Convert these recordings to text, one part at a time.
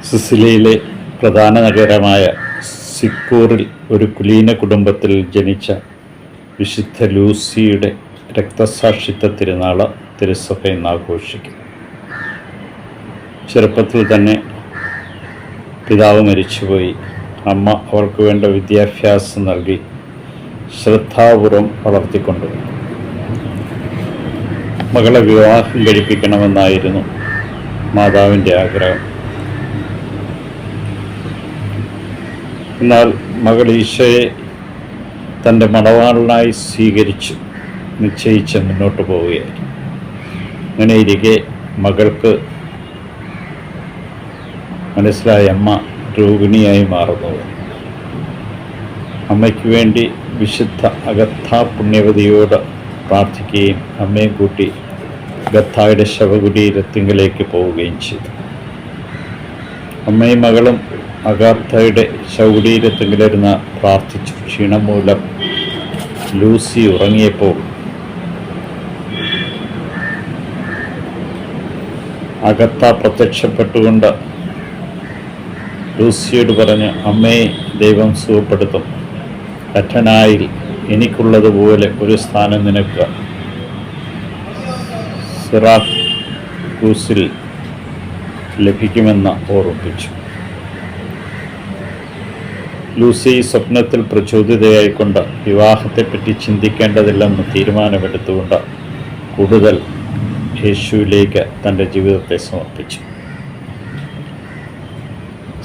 സിസിലിയിലെ പ്രധാന നഗരമായ സിക്കൂറിൽ ഒരു കുലീന കുടുംബത്തിൽ ജനിച്ച വിശുദ്ധ ലൂസിയുടെ രക്തസാക്ഷിത്വ തിരുനാൾ തിരുസഭ ഇന്ന് ആഘോഷിക്കുന്നു. ചെറുപ്പത്തിൽ തന്നെ പിതാവ് മരിച്ചുപോയി. അമ്മ അവർക്ക് വേണ്ട വിദ്യാഭ്യാസം നൽകി ശ്രദ്ധാപൂർവം വളർത്തിക്കൊണ്ടുപോയി. മകളെ വിവാഹം കഴിപ്പിക്കണമെന്നായിരുന്നു മാതാവിൻ്റെ ആഗ്രഹം. എന്നാൽ മകൾ ഈശോയെ തൻ്റെ മണവാളനായി സ്വീകരിച്ചു നിശ്ചയിച്ച് മുന്നോട്ട് പോവുകയായിരുന്നു. അങ്ങനെയിരിക്കെ മകൾക്ക് മനസ്സിലായ അമ്മ രോഗിണിയായി മാറുന്നു. അമ്മയ്ക്ക് വേണ്ടി വിശുദ്ധ അഗത്താ പുണ്യവതിയോട് പ്രാർത്ഥിക്കുകയും അമ്മയെ കൂട്ടി അഗത്തായുടെ ശവകുടീരത്തിങ്കിലേക്ക് പോവുകയും ചെയ്തു. അമ്മയും മകളും അഗാത്തയുടെ ശവകുടീരത്തിങ്കിലിരുന്ന് പ്രാർത്ഥിച്ചു. ക്ഷീണം മൂലം ലൂസി ഉറങ്ങിയപ്പോൾ അഗത്ത പ്രത്യക്ഷപ്പെട്ടുകൊണ്ട് ലൂസിയോട് പറഞ്ഞ്, അമ്മയെ ദൈവം സുഖപ്പെടുത്തും. കറ്റനായിൽ എനിക്കുള്ളതുപോലെ ഒരു സ്ഥാനം നിനക്ക് സിറാക്കൂസിൽ ലഭിക്കുമെന്ന് ഓർമ്മിപ്പിച്ചു. ലൂസി സ്വപ്നത്തിൽ പ്രചോദിതയായിക്കൊണ്ട് വിവാഹത്തെപ്പറ്റി ചിന്തിക്കേണ്ടതില്ലെന്ന് തീരുമാനമെടുത്തുകൊണ്ട് കൂടുതൽ യേശുവിലേക്ക് തൻ്റെ ജീവിതത്തെ സമർപ്പിച്ചു.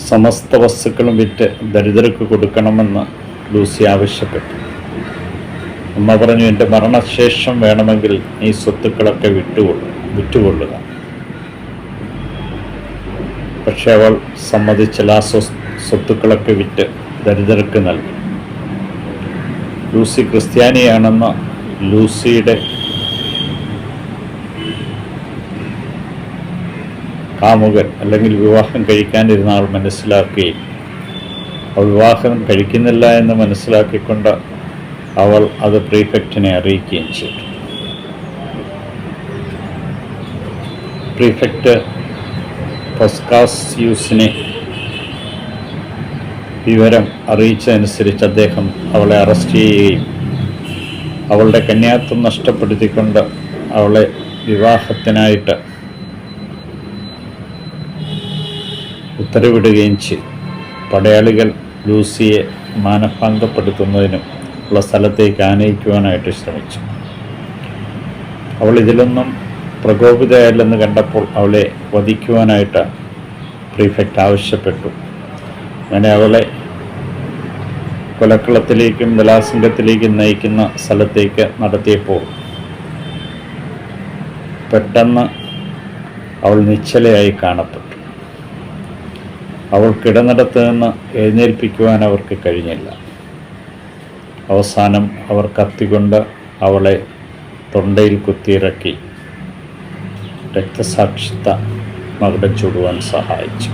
സമസ്ത വസ്തുക്കളും വിറ്റ് ദരിദ്രർക്ക് കൊടുക്കണമെന്ന് ലൂസി ആവശ്യപ്പെട്ടു. അമ്മ പറഞ്ഞു, എൻ്റെ മരണശേഷം വേണമെങ്കിൽ ഈ സ്വത്തുക്കളൊക്കെ വിറ്റുകൊള്ളുക. പക്ഷെ അവൾ സമ്മതിച്ചില്ല. ആ സ്വത്തുക്കളൊക്കെ വിറ്റ് ദരിദ്രർക്ക് നൽകി. ലൂസി ക്രിസ്ത്യാനിയാണെന്ന് ലൂസിയുടെ കാമുകൻ അല്ലെങ്കിൽ വിവാഹം കഴിക്കാനിരുന്ന ആൾ മനസ്സിലാക്കുകയും അവൾ വിവാഹം കഴിക്കുന്നില്ല എന്ന് മനസ്സിലാക്കിക്കൊണ്ട് അവൾ അത് പ്രീഫെക്റ്റിനെ അറിയിക്കുകയും ചെയ്തു. പ്രീഫെക്റ്റ് പസ്കാസ്യൂസിനെ വിവരം അറിയിച്ചതനുസരിച്ച് അദ്ദേഹം അവളെ അറസ്റ്റ് ചെയ്യുകയും അവളുടെ കന്യാത്വം നഷ്ടപ്പെടുത്തിക്കൊണ്ട് അവളെ വിവാഹത്തിനായിട്ട് ഉത്തരവിടുകയും ചെയ്തു. പടയാളികൾ ലൂസിയെ മാനഭംഗപ്പെടുത്തുന്നതിനും ഉള്ള സ്ഥലത്തേക്ക് ആനയിക്കുവാനായിട്ട് ശ്രമിച്ചു. അവൾ ഇതിലൊന്നും പ്രകോപിതയല്ലെന്ന് കണ്ടപ്പോൾ അവളെ വധിക്കുവാനായിട്ട് പ്രീഫെക്റ്റ് ആവശ്യപ്പെട്ടു. അങ്ങനെ അവളെ കൊലക്കളത്തിലേക്കും ബലാത്സംഗത്തിലേക്കും നയിക്കുന്ന സ്ഥലത്തേക്ക് നടത്തിയപ്പോൾ പെട്ടെന്ന് അവൾ നിശ്ചലയായി കാണപ്പെട്ടു. അവൾ കിടന്നിടത്ത് നിന്ന് എഴുന്നേൽപ്പിക്കുവാൻ അവർക്ക് കഴിഞ്ഞില്ല. അവസാനം അവർ കത്തിക്കൊണ്ട് അവളെ തൊണ്ടയിൽ കുത്തിയിറക്കി രക്തസാക്ഷിത്വ മകുടം ചൂടുവാൻ സഹായിച്ചു.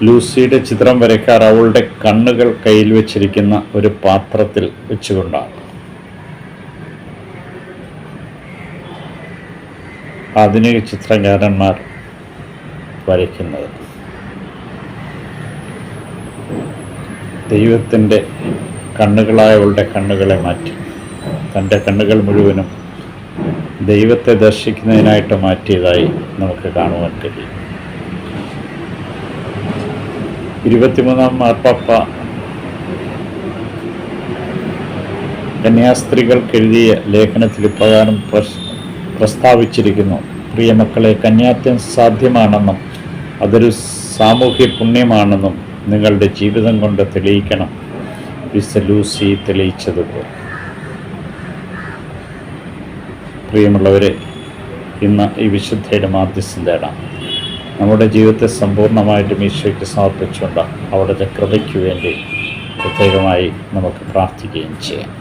ലൂസിയുടെ ചിത്രം വരയ്ക്കാർ അവളുടെ കണ്ണുകൾ കയ്യിൽ വെച്ചിരിക്കുന്ന ഒരു പാത്രത്തിൽ വെച്ചുകൊണ്ടാണ്. ആധുനിക ചിത്രകാരന്മാർ വരയ്ക്കുന്നത്. ദൈവത്തിൻ്റെ കണ്ണുകളായവളുടെ കണ്ണുകളെ മാറ്റി തൻ്റെ കണ്ണുകൾ മുഴുവനും ദൈവത്തെ ദർശിക്കുന്നതിനായിട്ട് മാറ്റിയതായി നമുക്ക് കാണുവാൻ കഴിയും. 23-ാം മാർപ്പാപ്പ കന്യാസ്ത്രീകൾക്കെഴുതിയ ലേഖനത്തിൽ ഇപ്രകാരം പ്രസ്താവിച്ചിരിക്കുന്നു: പ്രിയമക്കളെ, കന്യാത്വം സാധ്യമാണെന്നും അതൊരു സാമൂഹ്യ പുണ്യമാണെന്നും നിങ്ങളുടെ ജീവിതം കൊണ്ട് തെളിയിക്കണം, വിശുദ്ധ ലൂസി തെളിയിച്ചതുപോലെ. പ്രിയമുള്ളവരെ, ഇന്ന് ഈ വിശുദ്ധയുടെ മാധ്യസ്ഥം തേടാം. നമ്മുടെ ജീവിതത്തെ സമ്പൂർണ്ണമായിട്ടും ഈശോയ്ക്ക് സമർപ്പിച്ചുകൊണ്ട് അവിടുത്തെ കൃപയ്ക്ക് വേണ്ടി പ്രത്യേകമായി നമുക്ക് പ്രാർത്ഥിക്കുകയും ചെയ്യാം.